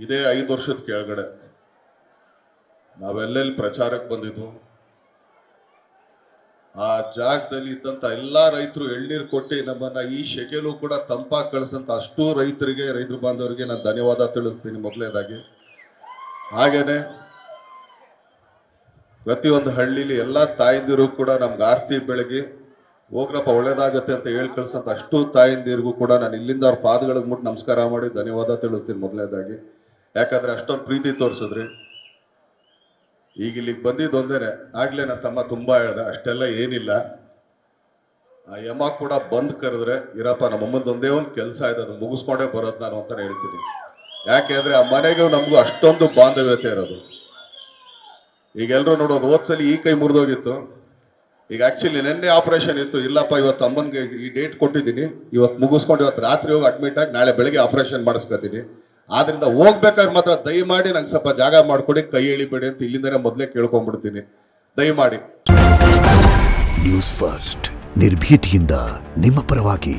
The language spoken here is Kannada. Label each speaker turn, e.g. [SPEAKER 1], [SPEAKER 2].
[SPEAKER 1] ಇದೇ 5 ವರ್ಷದ ಕೆಳಗಡೆ ನಾವೆಲ್ಲೆಲ್ಲಿ ಪ್ರಚಾರಕ್ಕೆ ಬಂದಿದ್ವು ಆ ಜಾಗದಲ್ಲಿ ಇದ್ದಂತ ಎಲ್ಲಾ ರೈತರು ಎಳ್ನೀರು ಕೊಟ್ಟು ನಮ್ಮನ್ನ ಈ ಶೆಕೆಲು ಕೂಡ ತಂಪಾಗಿ ಕಳಿಸಂತ ಅಷ್ಟು ರೈತರ ಬಾಂಧವರಿಗೆ ನಾನು ಧನ್ಯವಾದ ತಿಳಿಸ್ತೀನಿ ಮೊದಲನೇದಾಗಿ. ಹಾಗೇನೆ ಪ್ರತಿಯೊಂದು ಹಳ್ಳಿಲಿ ಎಲ್ಲಾ ತಾಯಂದಿರು ಕೂಡ ನಮ್ಗೆ ಆರ್ತಿ ಬೆಳಗ್ಗೆ ಹೋಗ್ರಪ್ಪ ಒಳ್ಳೇದಾಗತ್ತೆ ಅಂತ ಹೇಳಿ ಕಳ್ಸಂತ ಅಷ್ಟು ತಾಯಂದಿರಿಗೂ ಕೂಡ ನಾನು ಇಲ್ಲಿಂದ ಅವ್ರ ಪಾದಗಳಿಗೆ ಮುಟ್ಟು ನಮಸ್ಕಾರ ಮಾಡಿ ಧನ್ಯವಾದ ತಿಳಿಸ್ತೀನಿ ಮೊದಲನೇದಾಗಿ. ಯಾಕಂದ್ರೆ ಅಷ್ಟೊಂದು ಪ್ರೀತಿ ತೋರಿಸಿದ್ರಿ. ಈಗ ಇಲ್ಲಿಗೆ ಬಂದಿದ್ದು ಒಂದೇನೆ, ಆಗ್ಲೇ ನನ್ನ ತಮ್ಮ ತುಂಬಾ ಹೇಳ್ದ ಅಷ್ಟೆಲ್ಲ ಏನಿಲ್ಲ. ಆ ಯಮ ಕೂಡ ಬಂದ್ ಕರೆದ್ರೆ ಇರಪ್ಪ ನಮ್ಮಮ್ಮಂದು ಒಂದೇ ಒಂದು ಕೆಲಸ ಇದೆ, ಅದು ಮುಗಿಸ್ಕೊಂಡೇ ಬರೋದು ನಾನು ಅಂತಾನೆ ಹೇಳ್ತೀನಿ. ಯಾಕೆ ಅಂದ್ರೆ ಆ ಮನೆಗೂ ನಮಗೂ ಅಷ್ಟೊಂದು ಬಾಂಧವ್ಯತೆ ಇರೋದು. ಈಗ ಎಲ್ರು ನೋಡೋದು ಹೋದ್ಸಲಿ ಈ ಕೈ ಮುರಿದೋಗಿತ್ತು, ಈಗ ಆಕ್ಚುಲಿ ನೆನ್ನೆ ಆಪರೇಷನ್ ಇತ್ತು. ಇಲ್ಲಪ್ಪ ಇವತ್ತು ಅಮ್ಮನ್ಗೆ ಈ ಡೇಟ್ ಕೊಟ್ಟಿದ್ದೀನಿ, ಇವತ್ತು ಮುಗಿಸ್ಕೊಂಡು ಇವತ್ತು ರಾತ್ರಿ ಹೋಗಿ ಅಡ್ಮಿಟ್ ಆಗಿ ನಾಳೆ ಬೆಳಗ್ಗೆ ಆಪರೇಷನ್ ಮಾಡಿಸ್ಕೊತೀನಿ. ಆದ್ರಿಂದ ಹೋಗ್ಬೇಕಾದ್ರೆ ಮಾತ್ರ ದಯಮಾಡಿ ನಂಗೆ ಸ್ವಲ್ಪ ಜಾಗ ಮಾಡ್ಕೊಡಿ, ಕೈ ಎಳಿಬೇಡಿ ಅಂತ ಇಲ್ಲಿಂದನೇ ಮೊದಲೇ ಕೇಳ್ಕೊಂಡ್ಬಿಡ್ತೀನಿ, ದಯಮಾಡಿ.
[SPEAKER 2] ನ್ಯೂಸ್ ಫಸ್ಟ್ ನಿರ್ಭೀತಿಯಿಂದ ನಿಮ್ಮ ಪರವಾಗಿ.